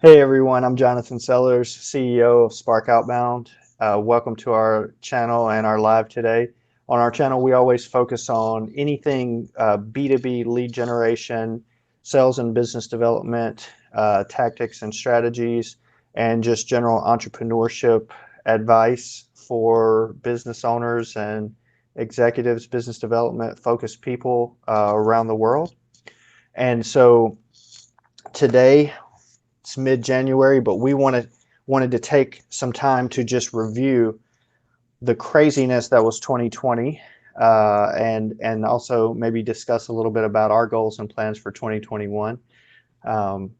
Hey everyone, I'm Jonathan Sellers, CEO of Spark Outbound. Welcome to our channel and our live today. On our channel, we always focus on anything B2B lead generation, sales and business development, tactics and strategies, and just general entrepreneurship advice for business owners and executives, business development focused people around the world. And so today, it's mid-January, but we wanted to take some time to just review the craziness that was 2020, and also maybe discuss a little bit about our goals and plans for 2021. Um,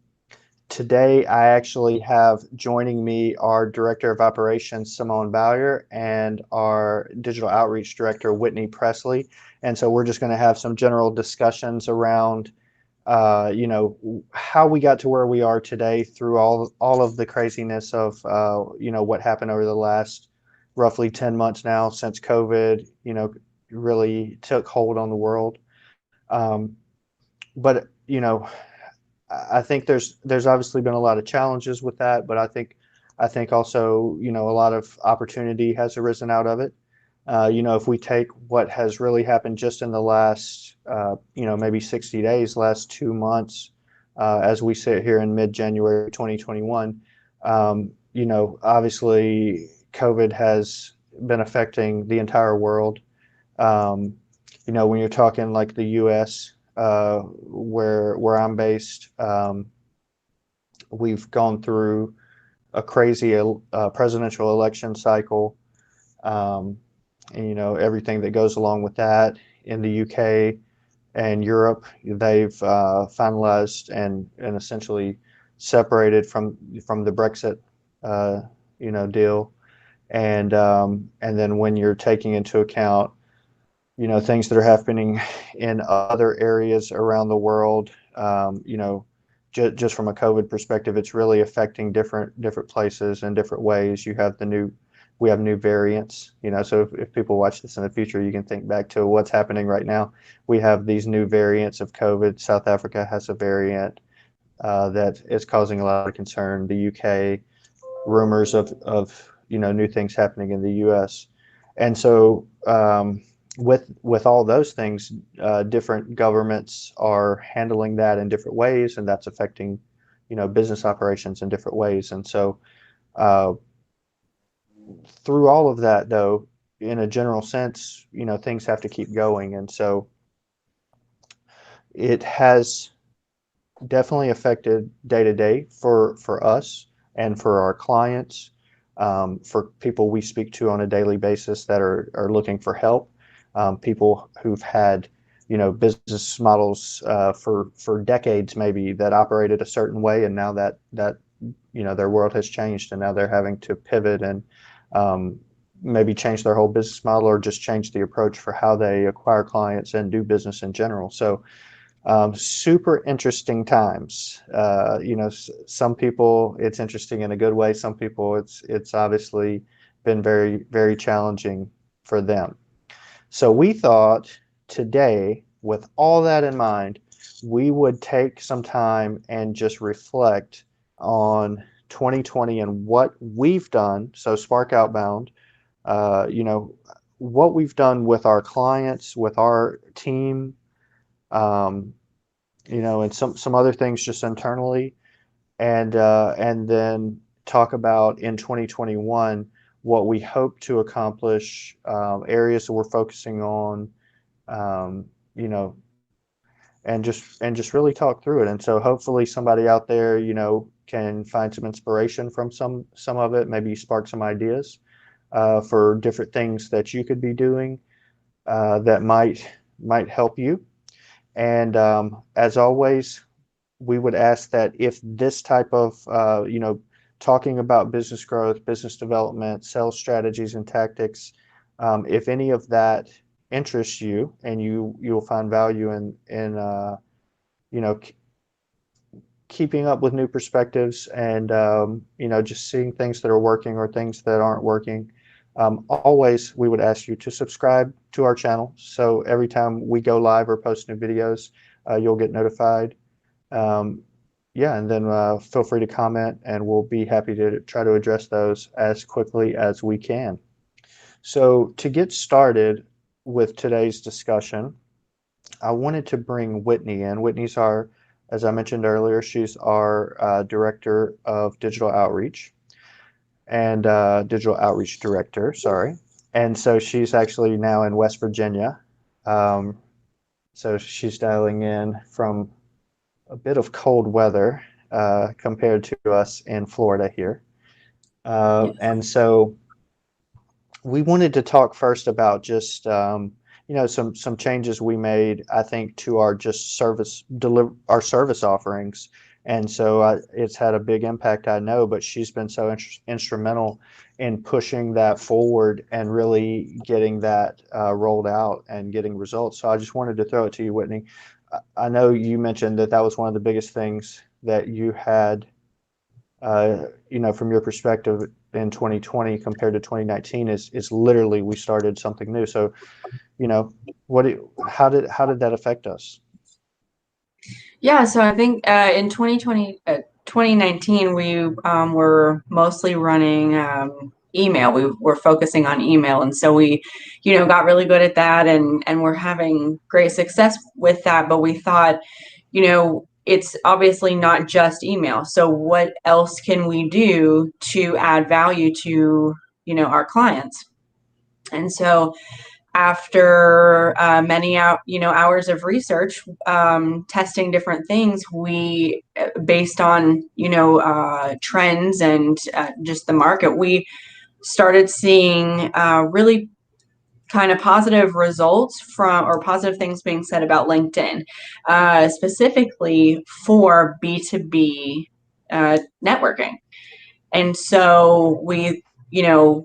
Today, I actually have joining me our Director of Operations, Simone Bowyer, and our Digital Outreach Director, Whitney Presley. And so we're just going to have some general discussions around how we got to where we are today through all of the craziness of what happened over the last roughly 10 months now since COVID really took hold on the world. But I think there's obviously been a lot of challenges with that, but I think also a lot of opportunity has arisen out of it. If we take what has really happened just in the last, maybe 60 days, last 2 months, as we sit here in mid-January 2021, obviously COVID has been affecting the entire world. When you're talking like the U.S., where I'm based, we've gone through a crazy presidential election cycle. And everything that goes along with that. In the UK and Europe, they've finalized and essentially separated from the Brexit deal, and then when you're taking into account things that are happening in other areas around the world, just from a COVID perspective, it's really affecting different places in different ways. We have new variants, so if people watch this in the future, you can think back to what's happening right now. We have these new variants of COVID. South Africa has a variant that is causing a lot of concern. The UK, rumors of new things happening in the US. And so with all those things, different governments are handling that in different ways, and that's affecting business operations in different ways. And so through all of that, though, in a general sense, things have to keep going. And so it has definitely affected day to day for us and for our clients, for people we speak to on a daily basis that are looking for help, people who've had business models for decades maybe that operated a certain way, and now that their world has changed, and now they're having to pivot and maybe change their whole business model, or just change the approach for how they acquire clients and do business in general. So super interesting times. Some people it's interesting in a good way. Some people it's obviously been very, very challenging for them. So we thought today, with all that in mind, we would take some time and just reflect on 2020 and what we've done. So Spark Outbound, what we've done with our clients, with our team, and some other things just internally, and then talk about in 2021 what we hope to accomplish, areas that we're focusing on, um, you know, and just really talk through it. And so hopefully somebody out there, can find some inspiration from some of it, maybe spark some ideas for different things that you could be doing that might help you. And as always, we would ask that if this type of, talking about business growth, business development, sales strategies and tactics, if any of that interests you and you'll find value in you know, keeping up with new perspectives and, just seeing things that are working or things that aren't working, always we would ask you to subscribe to our channel. So every time we go live or post new videos, you'll get notified. Um, yeah, and then feel free to comment, and we'll be happy to try to address those as quickly as we can. So, to get started with today's discussion, I wanted to bring Whitney in. Whitney's our, as I mentioned earlier, she's our director of digital outreach and digital outreach director, sorry. And so she's actually now in West Virginia. Um, so she's dialing in from a bit of cold weather compared to us in Florida here. And so we wanted to talk first about just some changes we made, I think, to our just our service offerings. And so it's had a big impact, I know, but she's been so instrumental in pushing that forward and really getting that rolled out and getting results. So I just wanted to throw it to you, Whitney. I know you mentioned that that was one of the biggest things that you had, from your perspective in 2020 compared to 2019 is literally we started something new. So, you know, how did that affect us? Yeah, so I think in 2019, we were mostly running email. We were focusing on email. And so we, got really good at that and we're having great success with that. But we thought, it's obviously not just email. So what else can we do to add value to, our clients? And so after many hours of research, testing different things, we based on trends and just the market, we started seeing really kind of positive results from or positive things being said about LinkedIn, specifically for B2B networking. And so we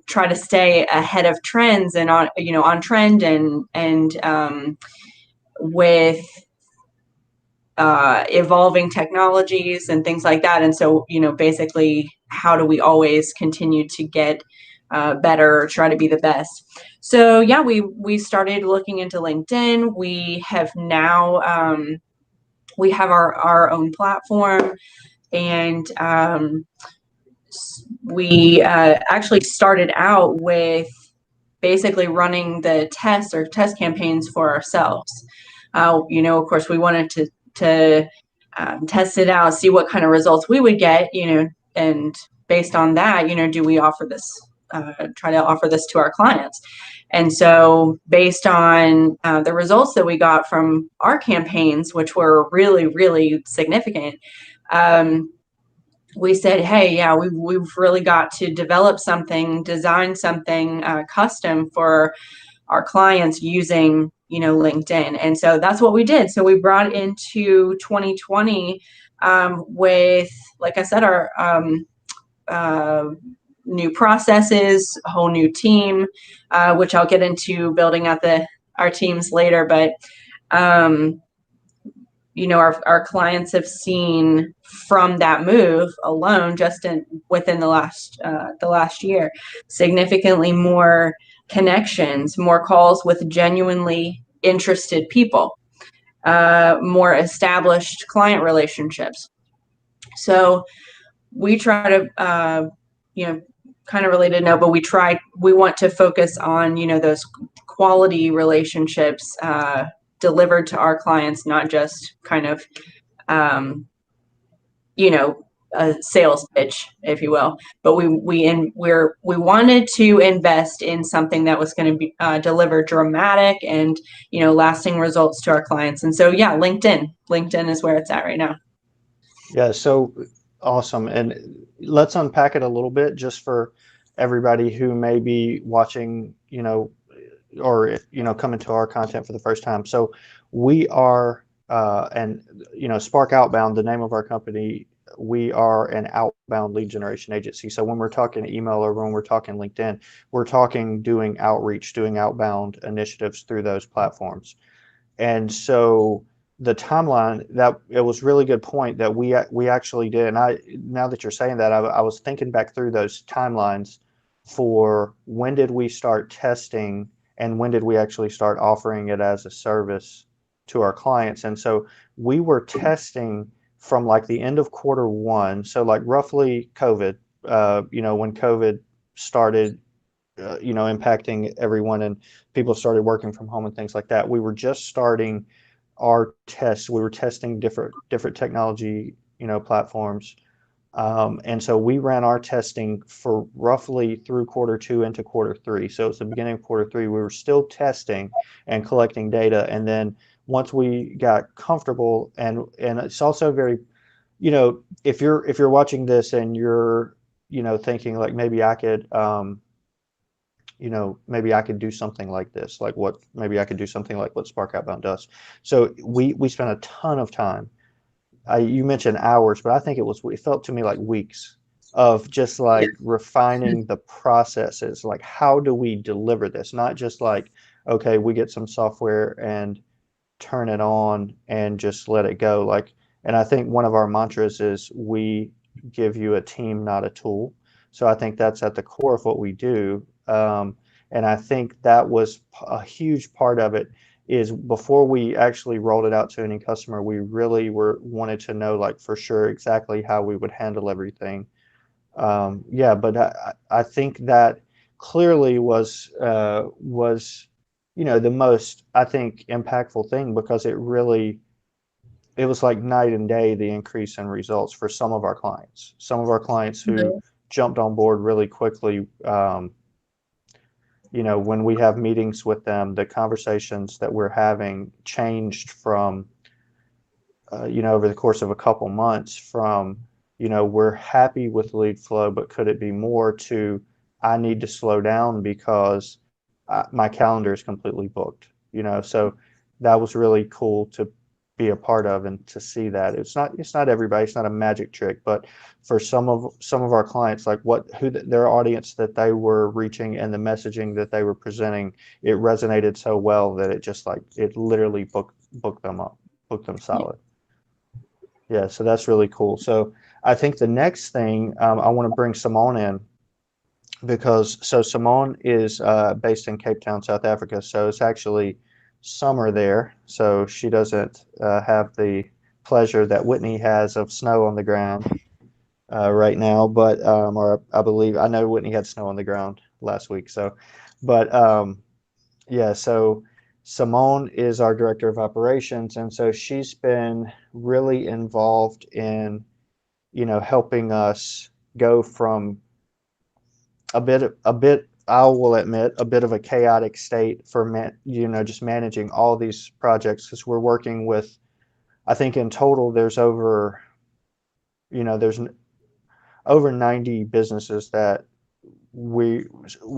try to stay ahead of trends and on trend and with evolving technologies and things like that. And so basically, how do we always continue to get better, or try to be the best? So yeah, we started looking into LinkedIn. We have now we have our own platform, and we actually started out with basically running the tests or test campaigns for ourselves. Of course, we wanted to test it out, see what kind of results we would get, and based on that, do we offer this, try to offer this to our clients? And so, based on the results that we got from our campaigns, which were really, really significant, we said, hey, yeah, we've really got to develop something, design something custom for our clients using, LinkedIn. And so that's what we did. So we brought into 2020 with, like I said, our new processes, a whole new team, which I'll get into building out our teams later. But our clients have seen from that move alone, just within the last year, significantly more connections, more calls with genuinely interested people, more established client relationships. So we try to, kind of related note, but we want to focus on, those quality relationships delivered to our clients, not just kind of, a sales pitch, if you will. But we wanted to invest in something that was going to be deliver dramatic and lasting results to our clients. And so yeah, LinkedIn is where it's at right now. Yeah, so awesome. And let's unpack it a little bit just for everybody who may be watching, or coming to our content for the first time. So we are, and Spark Outbound, the name of our company, we are an outbound lead generation agency. So when we're talking email or when we're talking LinkedIn, we're talking doing outreach, doing outbound initiatives through those platforms. And so the timeline, that it was really good point that we actually did. And now that you're saying that, I was thinking back through those timelines for when did we start testing and when did we actually start offering it as a service to our clients. And so we were testing from like the end of quarter one, so like roughly COVID, when COVID started, impacting everyone and people started working from home and things like that. We were just starting our tests. We were testing different technology, platforms. And so we ran our testing for roughly through quarter two into quarter three. So it's the beginning of quarter three. We were still testing and collecting data. And then once we got comfortable, and it's also very, if you're watching this and you're, thinking like maybe I could do something like this, maybe I could do something like what Spark Outbound does. So we spent a ton of time. You mentioned hours, but I think it felt to me like weeks of just like refining the processes. Like, how do we deliver this? Not just like, okay, we get some software and turn it on and just let it go. And I think one of our mantras is we give you a team, not a tool. So I think that's at the core of what we do. And I think that was a huge part of it is before we actually rolled it out to any customer, we really wanted to know like for sure exactly how we would handle everything. Yeah, but I think that clearly was the most, I think, impactful thing because it was like night and day, the increase in results for some of our clients. Some of our clients who jumped on board really quickly. When we have meetings with them, the conversations that we're having changed from over the course of a couple months from, we're happy with lead flow, but could it be more to, I need to slow down because my calendar is completely booked, so that was really cool to be a part of and to see that it's not everybody, it's not a magic trick, but for some of our clients, like their audience that they were reaching and the messaging that they were presenting, it resonated so well that it literally booked them up, booked them solid. Yeah, so that's really cool. So I think the next thing, I want to bring Simone in because Simone is based in Cape Town, South Africa. So it's actually summer there. So she doesn't have the pleasure that Whitney has of snow on the ground right now. But or I know Whitney had snow on the ground last week. So, but yeah, so Simone is our director of operations, and so she's been really involved in, helping us go from I will admit, a bit of a chaotic state for just managing all these projects because we're working with, I think in total there's over 90 businesses that we,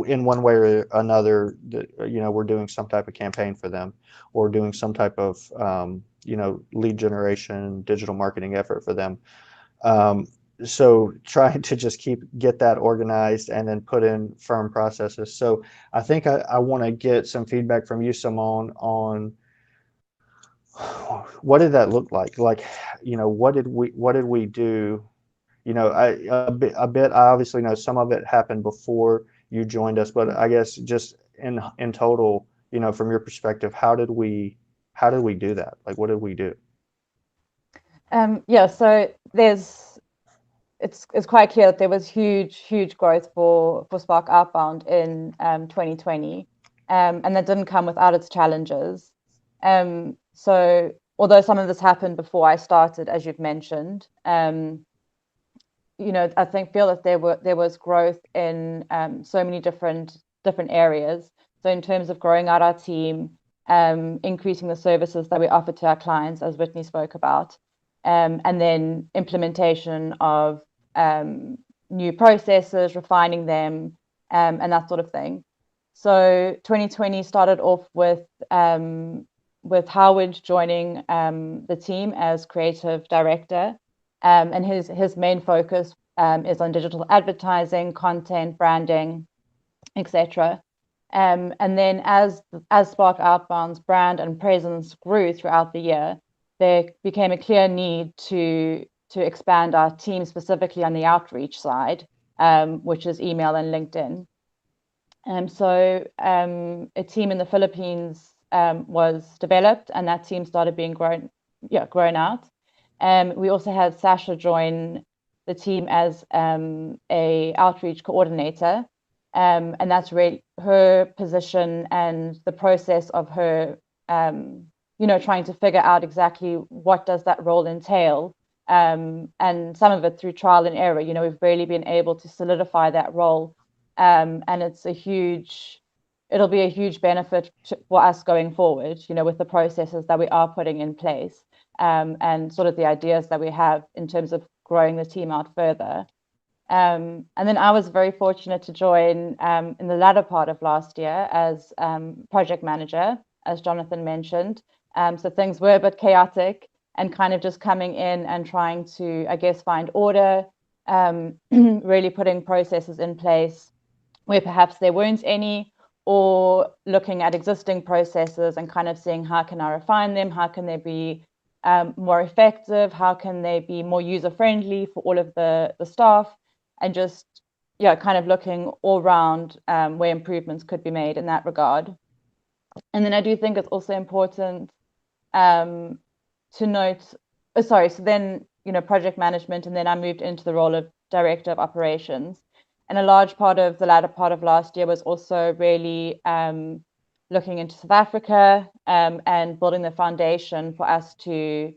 in one way or another, we're doing some type of campaign for them or doing some type of, lead generation, digital marketing effort for them. So trying to just get that organized and then put in firm processes. So I think I want to get some feedback from you, Simone, on what did that look like? Like, what did we do? A bit. I obviously know some of it happened before you joined us, but I guess just in total, from your perspective, how did we do that? Like, what did we do? Yeah, so it's quite clear that there was huge growth for Spark Outbound in 2020, and that didn't come without its challenges. So although some of this happened before I started, as you've mentioned, I feel that there was growth in so many different areas. So in terms of growing out our team, increasing the services that we offer to our clients, as Whitney spoke about, and then implementation of new processes, refining them, and that sort of thing. So 2020 started off with Howard joining the team as creative director, and his main focus is on digital advertising, content, branding, etc. And then as Spark Outbound's brand and presence grew throughout the year, there became a clear need to expand our team specifically on the outreach side, which is email and LinkedIn. So a team in the Philippines was developed, and that team started being grown out. We also had Sasha join the team as a outreach coordinator. And that's really her position and the process of her, trying to figure out exactly what does that role entail. And some of it through trial and error, we've really been able to solidify that role. And it'll be a huge benefit for us going forward, with the processes that we are putting in place, and sort of the ideas that we have in terms of growing the team out further. And then I was very fortunate to join in the latter part of last year as project manager, as Jonathan mentioned. So things were a bit chaotic and kind of just coming in and trying to, I guess, find order, really putting processes in place where perhaps there weren't any, or looking at existing processes and kind of seeing how can I refine them, how can they be more effective, how can they be more user friendly for all of the staff, and just kind of looking all around where improvements could be made in that regard. And then I do think it's also important to note, so then project management, and then I moved into the role of director of operations. And a large part of the latter part of last year was also really looking into South Africa and building the foundation for us to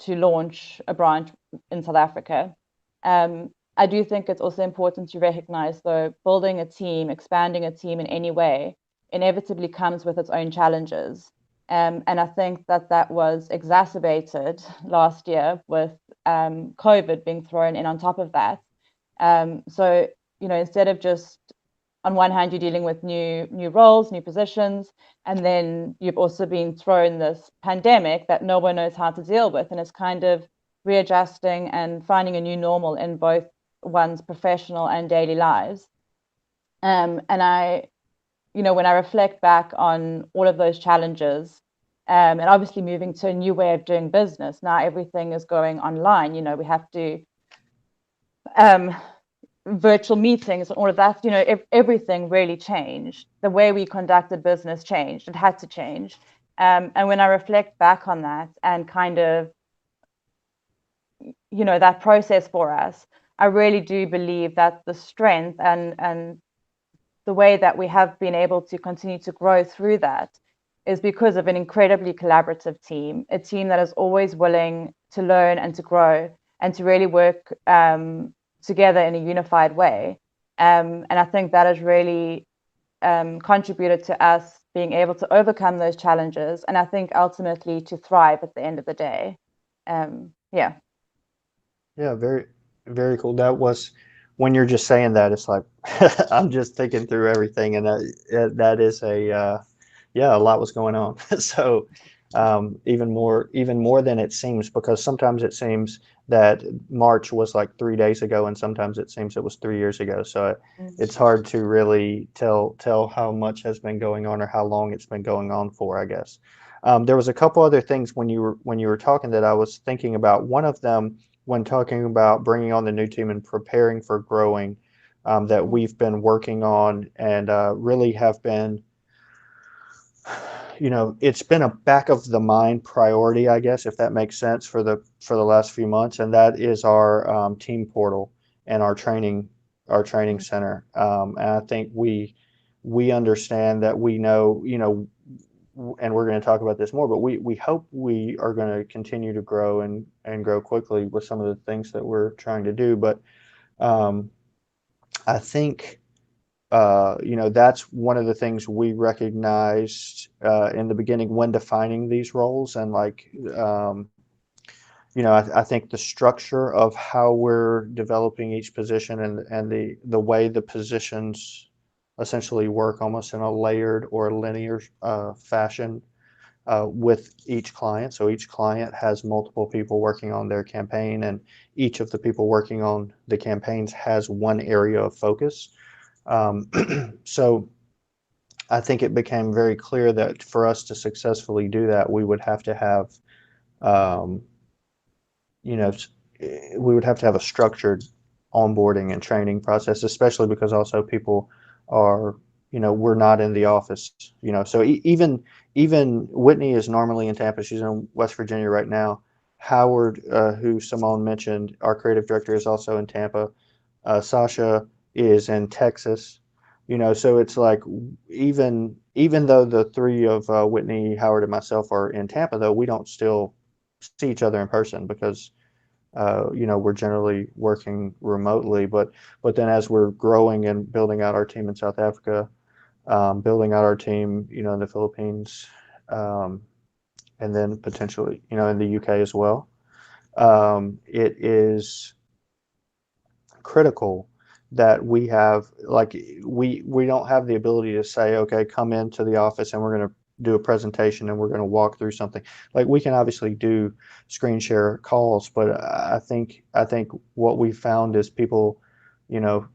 launch a branch in South Africa. I do think it's also important to recognize, though, building a team, expanding a team in any way, inevitably comes with its own challenges. And I think that was exacerbated last year with COVID being thrown in on top of that. So, instead of just on one hand, you're dealing with new roles, new positions, and then you've also been thrown this pandemic that no one knows how to deal with. And it's kind of readjusting and finding a new normal in both one's professional and daily lives. And when I reflect back on all of those challenges, and obviously moving to a new way of doing business, now everything is going online. We have to virtual meetings and all of that, everything really changed. The way we conducted business changed. It had to change. And when I reflect back on that and kind of, that process for us, I really do believe that the strength and the way that we have been able to continue to grow through that is because of an incredibly collaborative team, a team that is always willing to learn and to grow and to really work together in a unified way. And I think that has really contributed to us being able to overcome those challenges, and I think ultimately to thrive at the end of the day. Yeah. Yeah, very, very cool. That was when you're just saying that, it's like I'm just thinking through everything, and that is a lot was going on. So even more than it seems, because sometimes it seems that March was like 3 days ago, and sometimes it seems it was 3 years ago. So it's hard to really tell how much has been going on or how long it's been going on for, I guess. There was a couple other things when you were talking that I was thinking about. One of them, when talking about bringing on the new team and preparing for growing, that we've been working on and really have been, it's been a back of the mind priority, I guess, if that makes sense, for the last few months, and that is our team portal and our training center. And I think we understand that, we know, and we're going to talk about this more, but we hope we are going to continue to grow and grow quickly with some of the things that we're trying to do. But I think that's one of the things we recognized in the beginning when defining these roles. And I think the structure of how we're developing each position and the way the positions essentially work almost in a layered or linear fashion with each client. So each client has multiple people working on their campaign, and each of the people working on the campaigns has one area of focus. So I think it became very clear that for us to successfully do that, we would have to have, a structured onboarding and training process, especially because also people are, we're not in the office, so even Whitney is normally in Tampa. She's in West Virginia right now. Howard, who Simone mentioned, our creative director, is also in Tampa. Sasha is in Texas. So it's like even though the three of Whitney, Howard, and myself are in Tampa, though we don't still see each other in person because we're generally working remotely. But then as we're growing and building out our team in South Africa, building out our team, in the Philippines, um, and then potentially, in the UK as well, it is critical that we have, like, we don't have the ability to say, okay, come into the office and we're going to do a presentation and we're going to walk through something. Like, we can obviously do screen share calls, but I think what we found is people, you know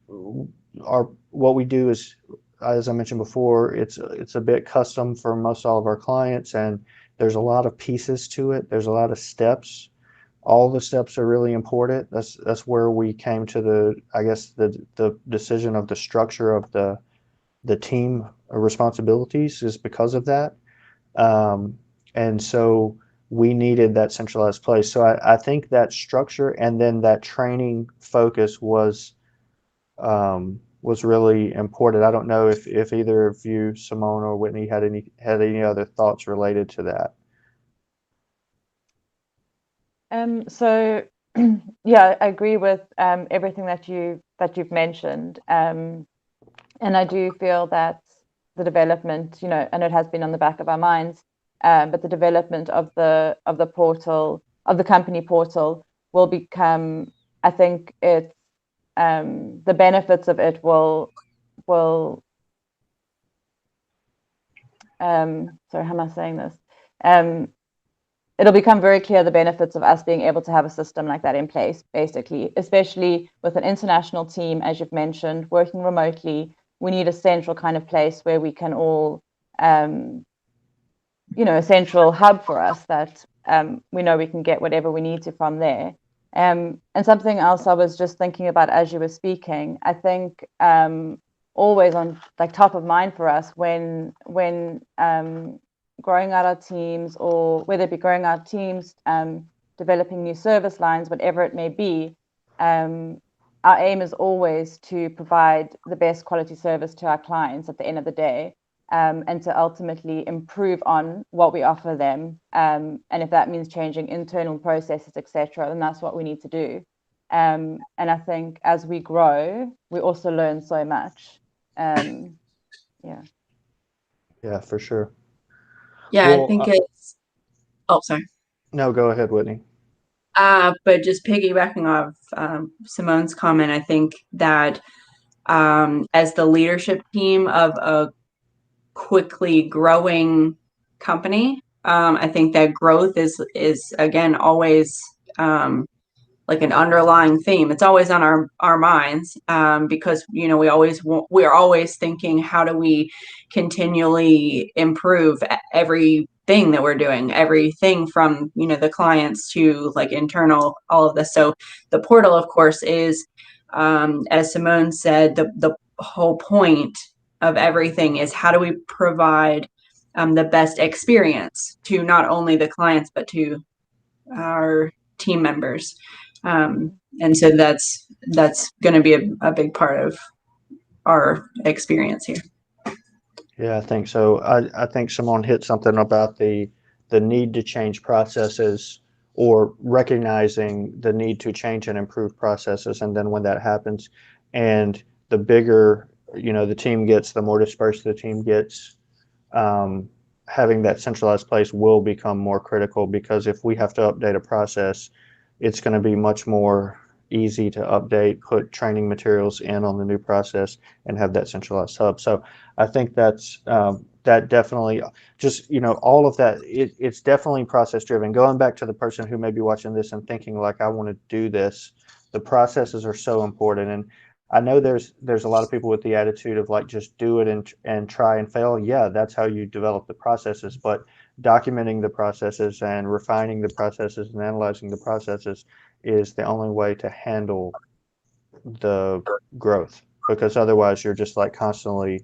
are what we do is, as I mentioned before, it's a bit custom for most all of our clients, and there's a lot of pieces to it. There's a lot of steps. All the steps are really important. That's where we came to the decision of the structure of the team responsibilities, is because of that. And so we needed that centralized place. So I think that structure and then that training focus was really important. I don't know if either of you, Simone or Whitney, had any other thoughts related to that. So yeah, I agree with everything that you've mentioned. And I do feel that the development, and it has been on the back of our minds, but the development of the portal, of the company portal, will become, I think it's the benefits of it will sorry, how am I saying this? It'll become very clear the benefits of us being able to have a system like that in place, basically, especially with an international team, as you've mentioned, working remotely. We need a central kind of place where we can all, a central hub for us that we know we can get whatever we need to from there. And something else I was just thinking about as you were speaking, I think always on like top of mind for us when growing out our teams, or whether it be growing our teams, developing new service lines, whatever it may be, our aim is always to provide the best quality service to our clients at the end of the day, and to ultimately improve on what we offer them. And if that means changing internal processes, etc., then that's what we need to do. And I think as we grow, we also learn so much. Yeah. Yeah, for sure. Yeah, I Well, think it's, oh, sorry. no, go ahead, Whitney. But just piggybacking off Simone's comment, I think that as the leadership team of a quickly growing company, I think that growth is again always like an underlying theme. It's always on our minds, because we are always thinking, how do we continually improve everything that we're doing, everything from the clients to like internal, all of this. So the portal, of course, is, as Simone said, the whole point of everything is, how do we provide the best experience to not only the clients but to our team members. And so that's going to be a big part of our experience here. Yeah, I think so. I think someone hit something about the need to change processes, or recognizing the need to change and improve processes. And then when that happens, and the bigger, the team gets, the more dispersed the team gets, um, having that centralized place will become more critical, because if we have to update a process, it's going to be much more easy to update, put training materials in on the new process, and have that centralized hub. So I think that definitely, just, all of that, it's definitely process driven. Going back to the person who may be watching this and thinking like, I want to do this, the processes are so important. And I know there's a lot of people with the attitude of like, just do it and try and fail. Yeah, that's how you develop the processes. But documenting the processes and refining the processes and analyzing the processes is the only way to handle the growth, because otherwise you're just like constantly,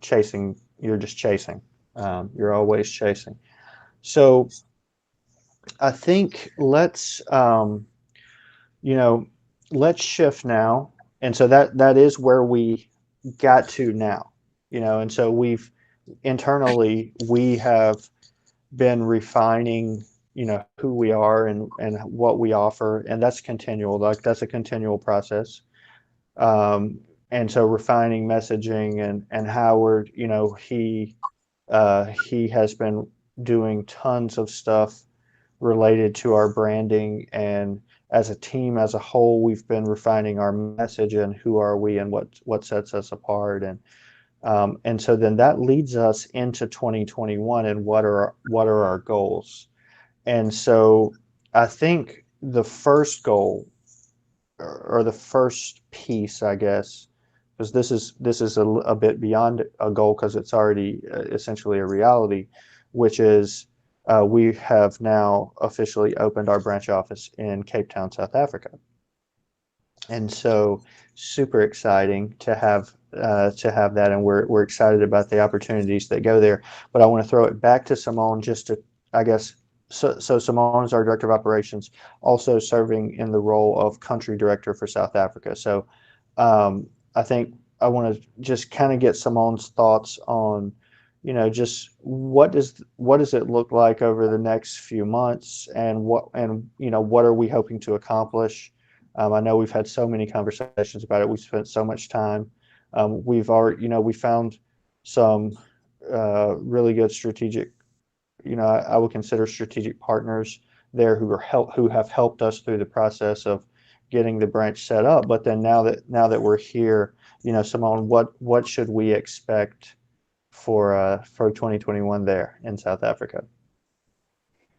chasing. You're just chasing. You're always chasing. So I think you know, let's shift now. And so that is where we got to now, and so internally we have been refining, who we are and what we offer. And that's continual, like that's a continual process. Um, and so refining messaging and Howard, he has been doing tons of stuff related to our branding, and as a team as a whole we've been refining our message and who are we and what sets us apart. And so then that leads us into 2021 and what are our goals. And so I think the first goal, or the first piece, I guess, because this is a bit beyond a goal because it's already essentially a reality, which is we have now officially opened our branch office in Cape Town, South Africa. And so super exciting to have that, and we're excited about the opportunities that go there. But I want to throw it back to Simone just to, I guess, so Simone is our director of operations, also serving in the role of country director for South Africa. So I think I want to just kind of get Simone's thoughts on, just what does it look like over the next few months, and what are we hoping to accomplish. I know we've had so many conversations about it. We've spent so much time. We've already, we found some really good strategic, I would consider strategic partners there who have helped us through the process of getting the branch set up. But then now that we're here, Simone, what should we expect for 2021 there in South Africa?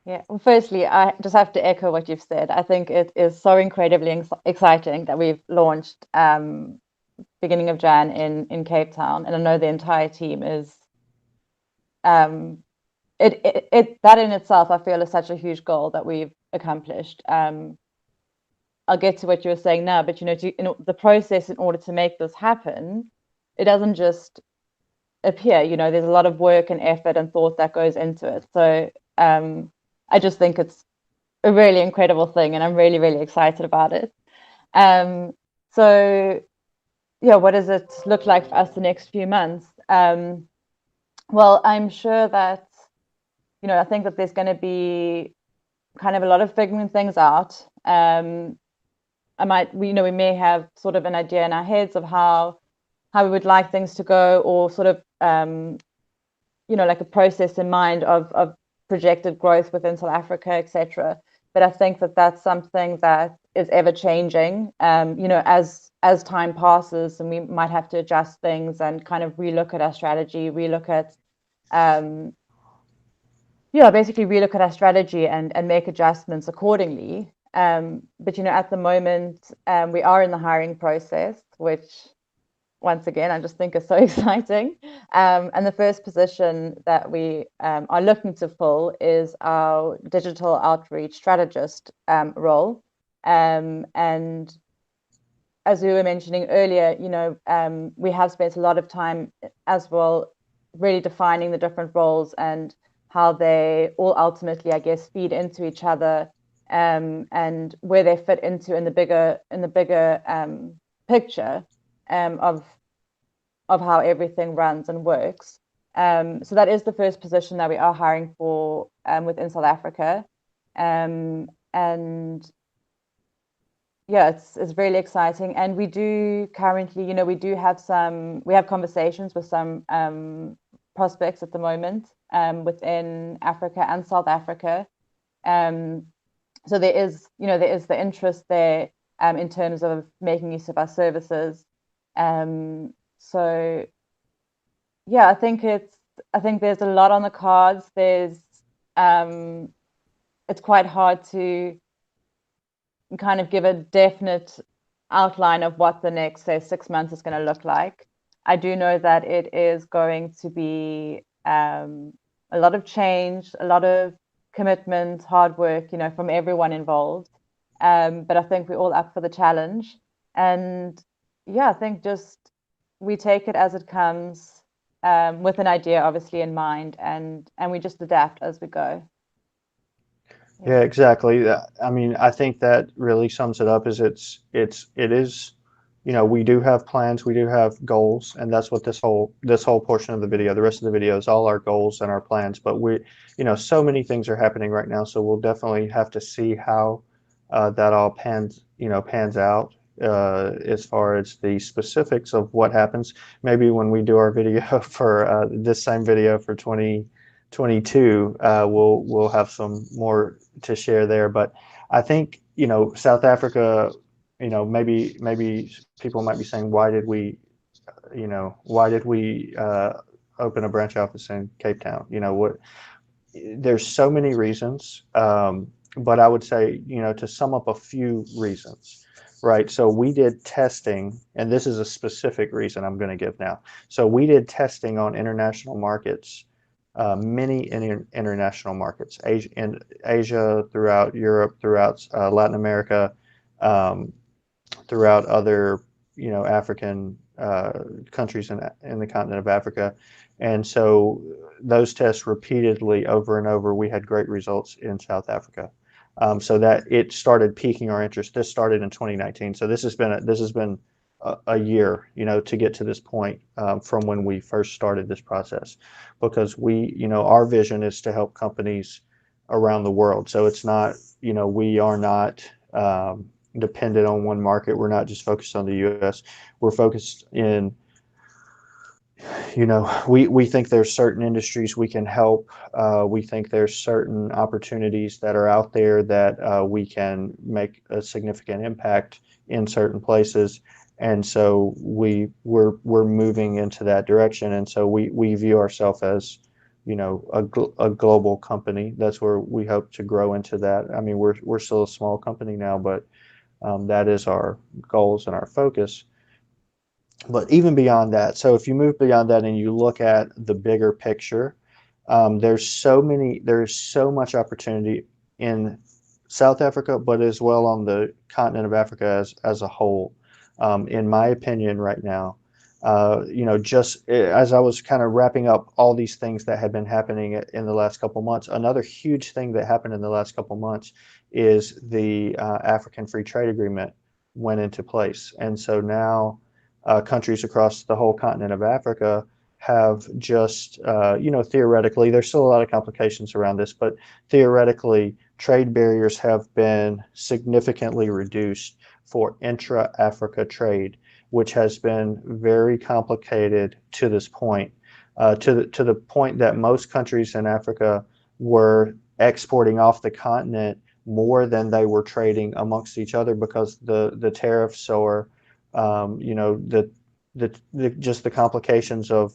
Yeah, well, firstly, I just have to echo what you've said. I think it is so incredibly exciting that we've launched beginning of Jan in Cape Town, and I know the entire team is um, that in itself I feel is such a huge goal that we've accomplished. I'll get to what you were saying now, but the process in order to make this happen, it doesn't just appear. There's a lot of work and effort and thought that goes into it. So I just think it's a really incredible thing, and I'm really, really excited about it. Um, so yeah, what does it look like for us the next few months? Well, I'm sure that, I think that there's going to be kind of a lot of figuring things out. We may have sort of an idea in our heads of how we would like things to go, or sort of, like a process in mind of projected growth within South Africa, etc. But I think that that's something that is ever changing. As time passes, and we might have to adjust things and kind of relook at our strategy, basically relook at our strategy and make adjustments accordingly. But at the moment, we are in the hiring process, which once again, I just think is so exciting. And the first position that we are looking to fill is our digital outreach strategist role. And as we were mentioning earlier, we have spent a lot of time as well really defining the different roles and how they all ultimately, I guess, feed into each other, and where they fit into in the bigger picture of how everything runs and works. So that is the first position that we are hiring for within South Africa. And yeah, it's really exciting. And we do currently, we have conversations with some prospects at the moment within Africa and South Africa. So there is the interest there in terms of making use of our services. So yeah, I think there's a lot on the cards. It's quite hard to kind of give a definite outline of what the next, say, 6 months is going to look like. I do know that it is going to be a lot of change, a lot of commitment, hard work, from everyone involved. But I think we're all up for the challenge. And yeah, I think just we take it as it comes, with an idea obviously in mind, and we just adapt as we go. Yeah, exactly. I mean, I think that really sums it up. Is it is, we do have plans, we do have goals, and that's what this whole portion of the video, the rest of the video is all our goals and our plans. But so many things are happening right now, so we'll definitely have to see how that all pans out as far as the specifics of what happens. Maybe when we do our video for this same video for 2022, we'll have some more to share there. But I think, South Africa, maybe people might be saying, why did we open a branch office in Cape Town? There's so many reasons, but I would say, to sum up a few reasons, right? So we did testing, and this is a specific reason I'm going to give now. So we did testing on international markets, many international markets, Asia, throughout Europe, throughout Latin America, um, throughout other, African countries in the continent of Africa. And so those tests repeatedly over and over, we had great results in South Africa. So that it started piquing our interest. This started in 2019. So this has been a year, to get to this point, from when we first started this process, because our vision is to help companies around the world. So it's not, we are not dependent on one market. We're not just focused on the U.S. We're focused in, we think there's certain industries we can help. We think there's certain opportunities that are out there that we can make a significant impact in certain places. And so we're moving into that direction. And so we view ourselves as, a global company. That's where we hope to grow into that. I mean, we're still a small company now, but that is our goals and our focus. But even beyond that, so if you move beyond that and you look at the bigger picture, there's so much opportunity in South Africa, but as well on the continent of Africa as a whole. In my opinion, right now, just as I was kind of wrapping up all these things that have been happening in the last couple months, another huge thing that happened in the last couple months is the African Free Trade Agreement went into place. And so now countries across the whole continent of Africa have just, theoretically, there's still a lot of complications around this, but theoretically, trade barriers have been significantly reduced for intra-Africa trade, which has been very complicated to this point, to the point that most countries in Africa were exporting off the continent more than they were trading amongst each other, because the tariffs, or just the complications of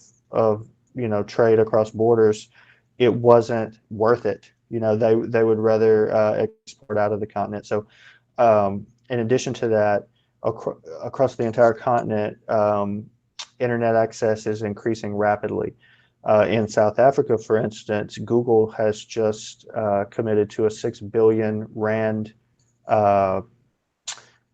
trade across borders. It wasn't worth it. They would rather export out of the continent. So in addition to that, across the entire continent, internet access is increasing rapidly. In South Africa, for instance, Google has just committed to a 6 billion rand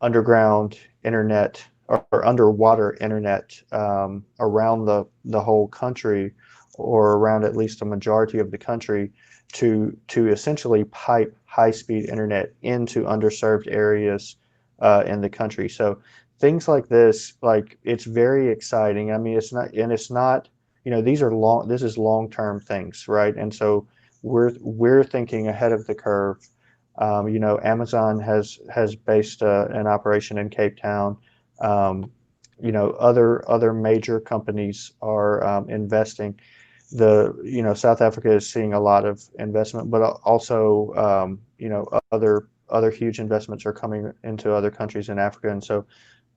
underground internet, or underwater internet, around the whole country, or around at least a majority of the country, to essentially pipe high-speed internet into underserved areas in the country. So things like this, like, it's very exciting. I mean, it's not, this is long-term things, right? And so we're thinking ahead of the curve. Amazon has based an operation in Cape Town. Other major companies are investing. South Africa is seeing a lot of investment, but also other huge investments are coming into other countries in Africa, and so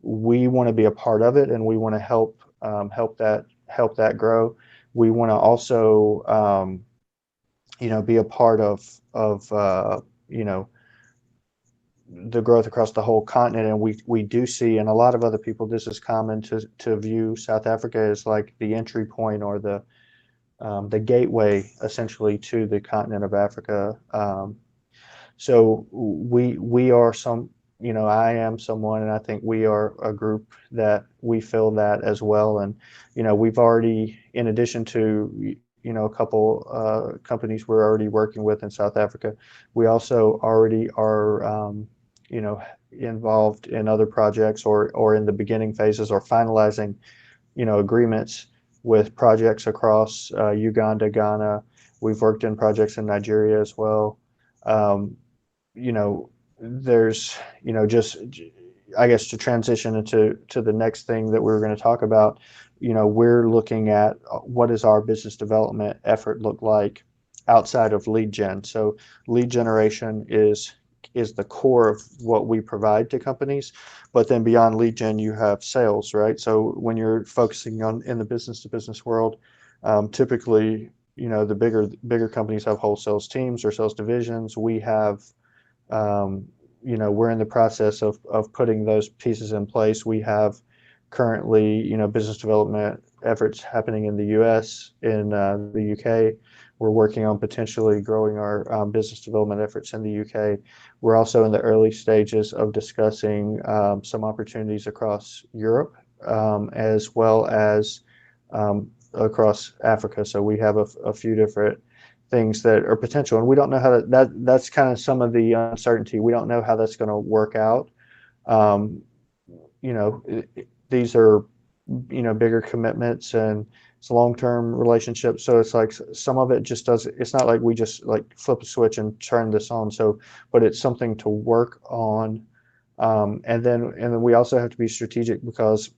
we want to be a part of it, and we want to help that grow. We want to also be a part of the growth across the whole continent. And we do see, and a lot of other people, this is common to view South Africa as like the entry point, or the gateway, essentially, to the continent of Africa. So we are I am someone, and I think we are a group that we feel that as well. And we've already, in addition to a couple companies we're already working with in South Africa. We also already are, involved in other projects or in the beginning phases or finalizing, agreements with projects across Uganda, Ghana. We've worked in projects in Nigeria as well. Um, you know, there's, just I guess to transition into the next thing that we're going to talk about, we're looking at what does our business development effort look like outside of lead gen. So lead generation is the core of what we provide to companies, but then beyond lead gen, you have sales, right? So when you're focusing on in the business to business world, typically, the bigger companies have whole sales teams or sales divisions. We have um, we're in the process of putting those pieces in place. We have currently, business development efforts happening in the U.S., in the U.K. We're working on potentially growing our business development efforts in the U.K. We're also in the early stages of discussing some opportunities across Europe, as well as across Africa. So we have a few different things that are potential, and we don't know how that's kind of some of the uncertainty. We don't know how that's going to work out. Um, these are bigger commitments, and it's a long-term relationship. So it's like some of it just does. It's not like we just like flip a switch and turn this on. So, but it's something to work on, and then we also have to be strategic because,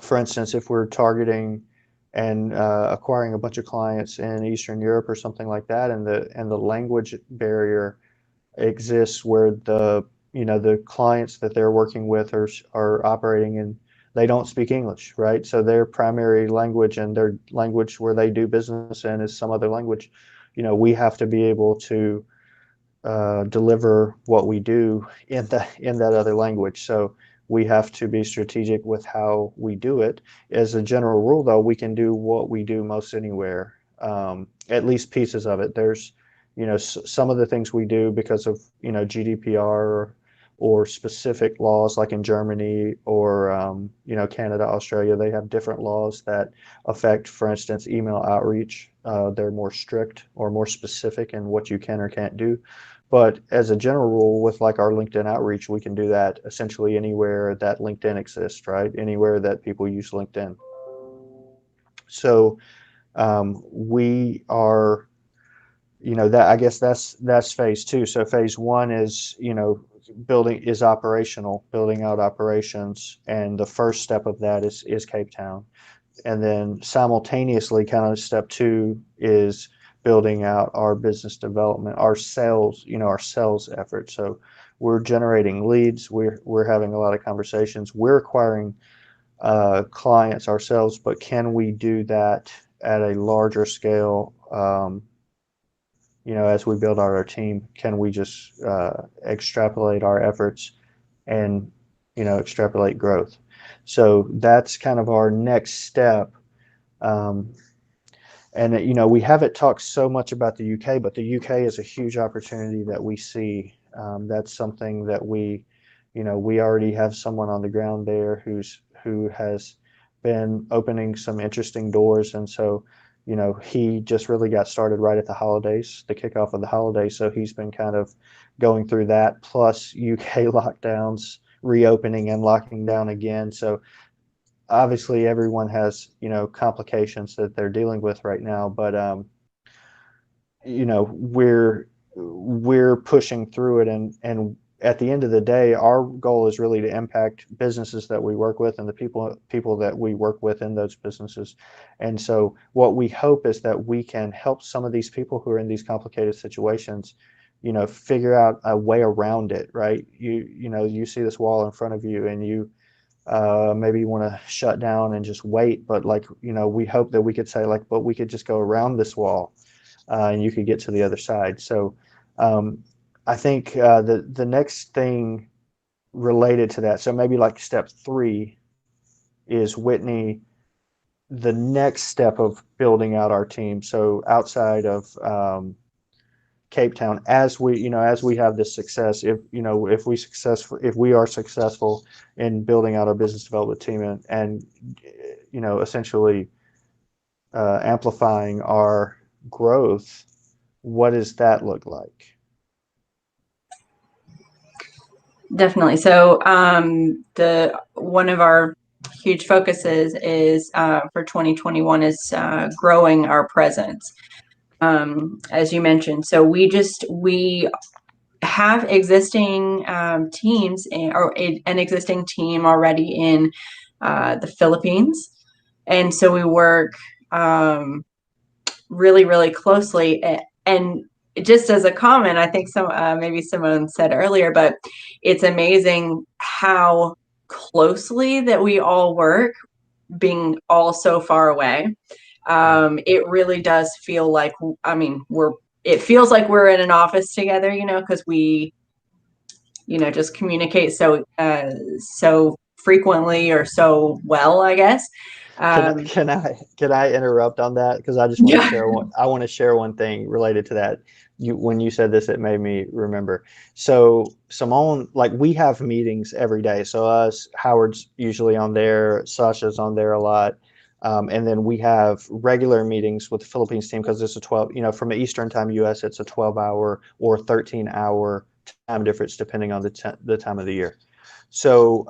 for instance, if we're targeting and acquiring a bunch of clients in Eastern Europe or something like that, and the language barrier exists where the clients that they're working with are operating in, they don't speak English, right? So their primary language and their language where they do business in is some other language. We have to be able to deliver what we do in that other language. So we have to be strategic with how we do it. As a general rule, though, we can do what we do most anywhere, at least pieces of it. There's, some of the things we do because of, GDPR or specific laws like in Germany or, Canada, Australia, they have different laws that affect, for instance, email outreach. They're more strict or more specific in what you can or can't do. But as a general rule, with like our LinkedIn outreach, we can do that essentially anywhere that LinkedIn exists, right? Anywhere that people use LinkedIn. So we are, that I guess that's phase two. So phase one is, building out operations, and the first step of that is Cape Town. And then simultaneously, kind of step two is building out our business development, our sales effort. So we're generating leads. We're having a lot of conversations. We're acquiring clients ourselves, but can we do that at a larger scale? As we build out our team, can we just extrapolate our efforts and extrapolate growth? So that's kind of our next step. And we haven't talked so much about the UK, but the UK is a huge opportunity that we see. That's something that we already have someone on the ground there who has been opening some interesting doors, and so he just really got started right at the holidays, the kickoff of the holidays. So he's been kind of going through that, plus UK lockdowns, reopening and locking down again. So obviously everyone has complications that they're dealing with right now, but we're pushing through it, and at the end of the day, our goal is really to impact businesses that we work with and the people that we work with in those businesses. And so what we hope is that we can help some of these people who are in these complicated situations figure out a way around it, right? You see this wall in front of you, and you maybe you want to shut down and just wait, but we hope that we could say but we could just go around this wall, and you could get to the other side. So I think the next thing related to that, so maybe like step 3 is, Whitney, the next step of building out our team. So outside of Cape Town, as we have this success, if we are successful in building out our business development team and essentially amplifying our growth, what does that look like? Definitely. So the one of our huge focuses is for 2021 is growing our presence. As you mentioned, so we have existing teams or an existing team already in the Philippines, and so we work really, really closely. And just as a comment, I think some maybe someone said earlier, but it's amazing how closely that we all work, being all so far away. It really does feel like, I mean, it feels like we're in an office together, because we, just communicate so frequently or so well, I guess. Can I interrupt on that? Because I just want to Yeah. share one. I want to share one thing related to that. When you said this, it made me remember. So Simone, like we have meetings every day. So us, Howard's usually on there, Sasha's on there a lot, and then we have regular meetings with the Philippines team because it's a 12. From Eastern time U.S., it's a 12-hour or 13-hour time difference depending on the time of the year. So,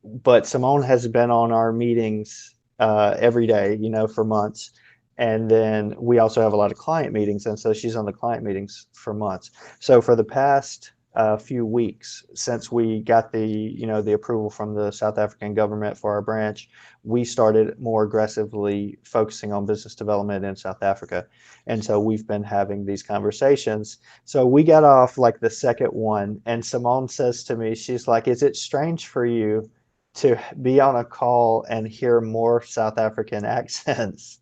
but Simone has been on our meetings every day, for months. And then we also have a lot of client meetings. And so she's on the client meetings for months. So for the past few weeks, since we got the approval from the South African government for our branch, we started more aggressively focusing on business development in South Africa. And so we've been having these conversations. So we got off like the second one, and Simone says to me, she's like, is it strange for you to be on a call and hear more South African accents?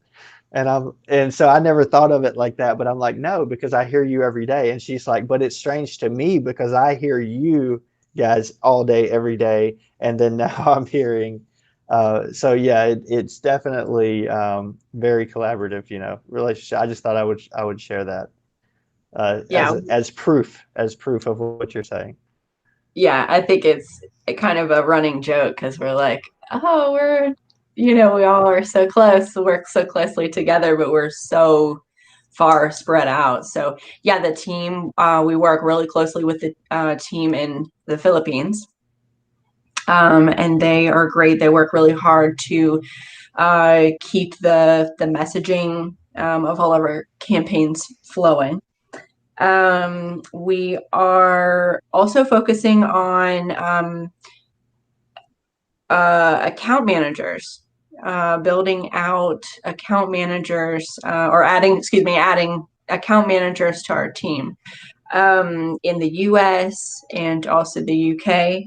And so I never thought of it like that, but I'm like, no, because I hear you every day. And she's like, but it's strange to me because I hear you guys all day, every day. And then now I'm hearing, so yeah, it's definitely very collaborative, relationship. I just thought I would share that Yeah. as proof of what you're saying. Yeah, I think it's kind of a running joke because we're like, oh, we all are so close, work so closely together, but we're so far spread out. So yeah, the team, we work really closely with the team in the Philippines. And they are great. They work really hard to keep the messaging of all of our campaigns flowing. We are also focusing on account managers, building out account managers, or adding account managers to our team in the US and also the UK.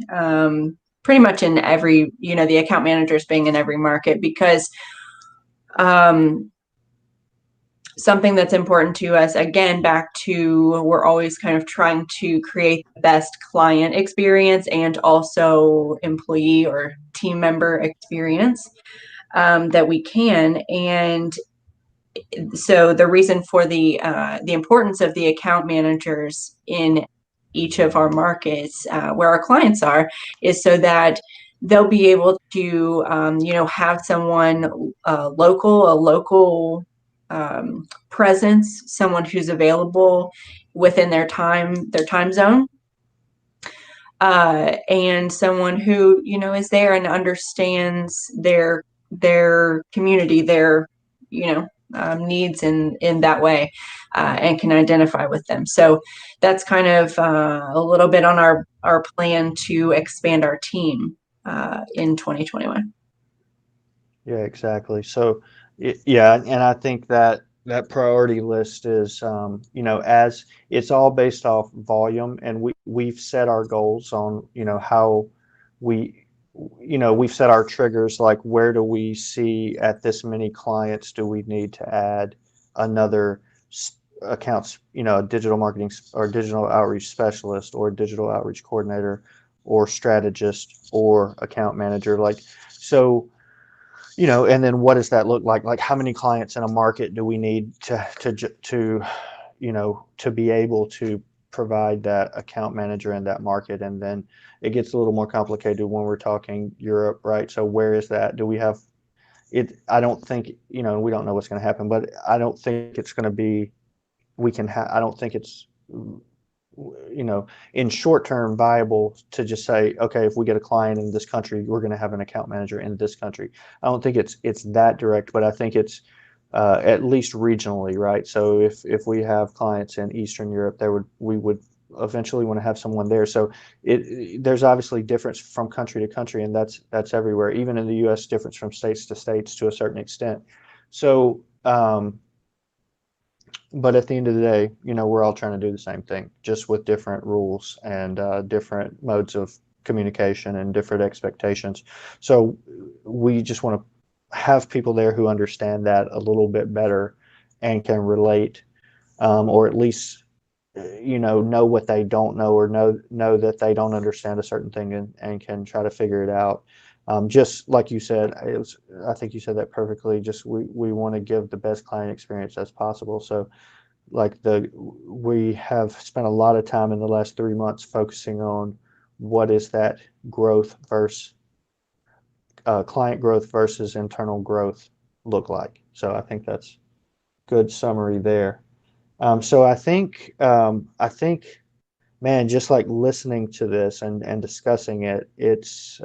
Pretty much in every, the account managers being in every market because um, something that's important to us, again, back to we're always kind of trying to create the best client experience and also employee or team member experience that we can. And so the reason for the importance of the account managers in each of our markets where our clients are is so that they'll be able to have someone a local presence, someone who's available within their time zone, and someone who is there and understands their community, their needs in that way, and can identify with them. So that's kind of a little bit on our plan to expand our team in 2021. Yeah, exactly. So, yeah, and I think that priority list is, as it's all based off volume, and we've set our goals on, how we, we've set our triggers, like where do we see at this many clients do we need to add another accounts, a digital marketing or digital outreach specialist or digital outreach coordinator or strategist or account manager, like so. And then what does that look like? Like how many clients in a market do we need to be able to provide that account manager in that market? And then it gets a little more complicated when we're talking Europe, right? So where is that? Do we have, I don't think, we don't know what's going to happen, but I don't think it's going to be, I don't think it's, in short term viable to just say, okay, if we get a client in this country, we're going to have an account manager in this country. I don't think it's that direct, but I think it's at least regionally, right? So if we have clients in Eastern Europe, we would eventually want to have someone there. So there's obviously difference from country to country, and that's everywhere. Even in the U.S., difference from states to states to a certain extent. So, but at the end of the day, we're all trying to do the same thing, just with different rules and different modes of communication and different expectations. So we just want to have people there who understand that a little bit better and can relate, or at least know what they don't know, or know that they don't understand a certain thing, and can try to figure it out. Just like you said, I think you said that perfectly. Just we want to give the best client experience as possible. So like we have spent a lot of time in the last 3 months focusing on what is that growth versus client growth versus internal growth look like. So I think that's good summary there. So I think, man, just like listening to this and discussing it, it's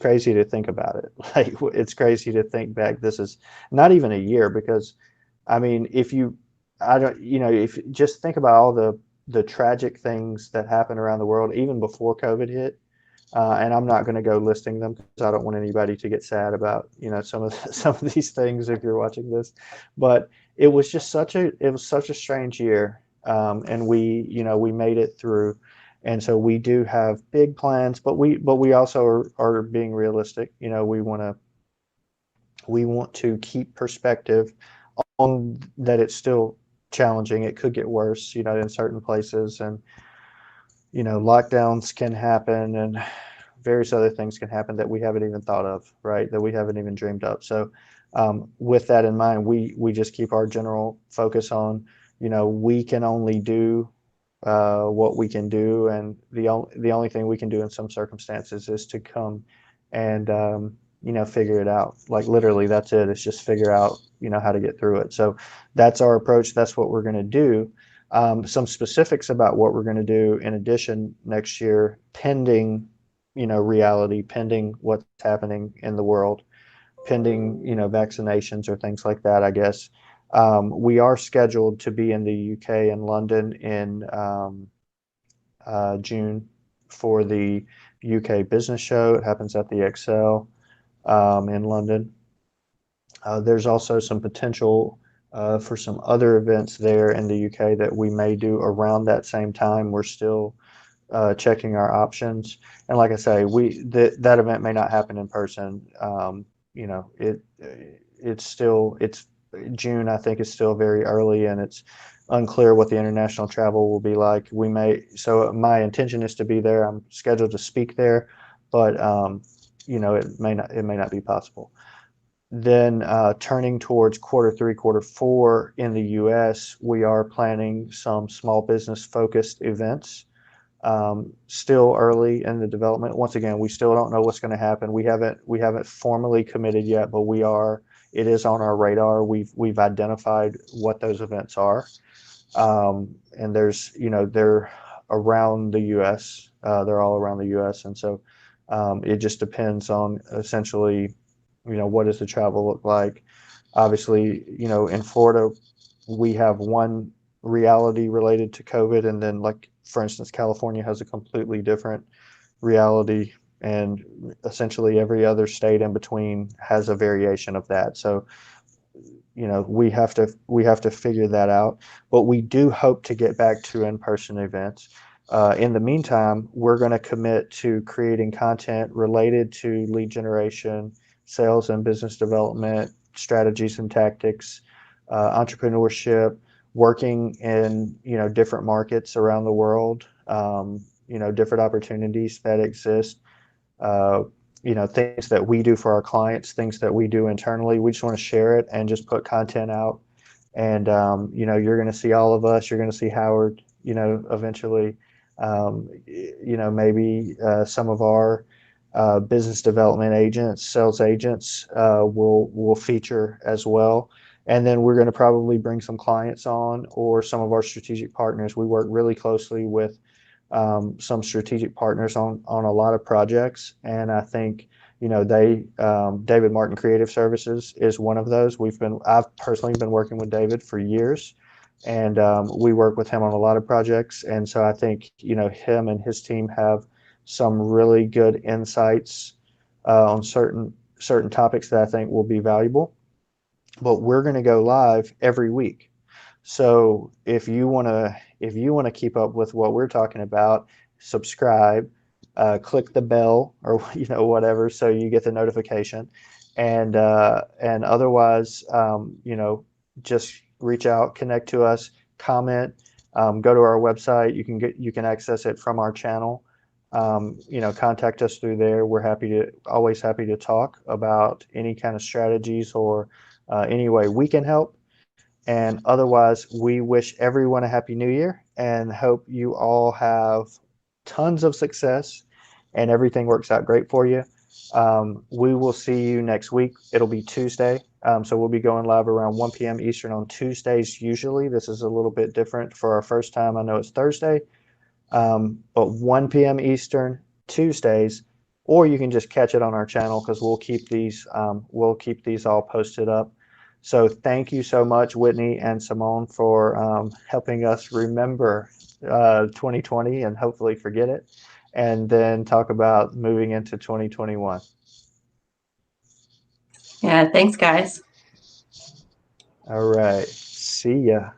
crazy to think about it. Like it's crazy to think back. This is not even a year, because I mean, I don't, if just think about all the tragic things that happened around the world, even before COVID hit. And I'm not going to go listing them because I don't want anybody to get sad about, some of these things if you're watching this. But it was such a strange year. And we made it through. And so we do have big plans, but we also are being realistic. We want to keep perspective on that. It's still challenging. It could get worse, in certain places, and lockdowns can happen, and various other things can happen that we haven't even thought of, right? That we haven't even dreamed of. So, with that in mind, we just keep our general focus on, we can only do what we can do, and the only thing we can do in some circumstances is to come and figure it out. Like literally, that's it. It's just figure out how to get through it. So that's our approach. That's what we're going to do. Some specifics about what we're going to do in addition next year, pending reality, pending what's happening in the world, pending vaccinations or things like that, I guess. We are scheduled to be in the UK and London in June for the UK Business Show. It happens at the Excel in London. There's also some potential for some other events there in the UK that we may do around that same time. We're still checking our options, and like I say, that event may not happen in person. It's June. I think it's still very early, and it's unclear what the international travel will be like. So my intention is to be there. I'm scheduled to speak there, but it may not be possible. Then turning towards Q3, Q4 in the US, we are planning some small business focused events. Still early in the development. Once again, we still don't know what's going to happen. We haven't formally committed yet, but it is on our radar. We've identified what those events are. And they're around the US. They're all around the US. And so it just depends on essentially, what does the travel look like? Obviously, in Florida, we have one reality related to COVID, and then, like, for instance, California has a completely different reality, and essentially every other state in between has a variation of that. So, we have to figure that out, but we do hope to get back to in-person events. In the meantime, we're going to commit to creating content related to lead generation, sales and business development, strategies and tactics, entrepreneurship, working in different markets around the world, different opportunities that exist, things that we do for our clients, things that we do internally. We just want to share it and just put content out. And you're going to see all of us. You're going to see Howard. Eventually, maybe some of our business development agents, sales agents will feature as well. And then we're going to probably bring some clients on or some of our strategic partners. We work really closely with some strategic partners on a lot of projects, and I think David Martin Creative Services is one of those. I've personally been working with David for years, and we work with him on a lot of projects. And so I think him and his team have some really good insights on certain topics that I think will be valuable. But we're going to go live every week. So if you want to keep up with what we're talking about, subscribe, click the bell or whatever, so you get the notification, and otherwise, just reach out, connect to us, comment, go to our website. You can access it from our channel. Contact us through there. We're always happy to talk about any kind of strategies or any way we can help. And otherwise, we wish everyone a happy new year and hope you all have tons of success and everything works out great for you. We will see you next week. It'll be Tuesday. So we'll be going live around 1 p.m. Eastern on Tuesdays usually. This is a little bit different for our first time. I know it's Thursday, but 1 p.m. Eastern, Tuesdays, or you can just catch it on our channel because we'll keep these all posted up. So thank you so much, Whitney and Simone, for helping us remember 2020 and hopefully forget it, and then talk about moving into 2021. Yeah, thanks, guys. All right. See ya.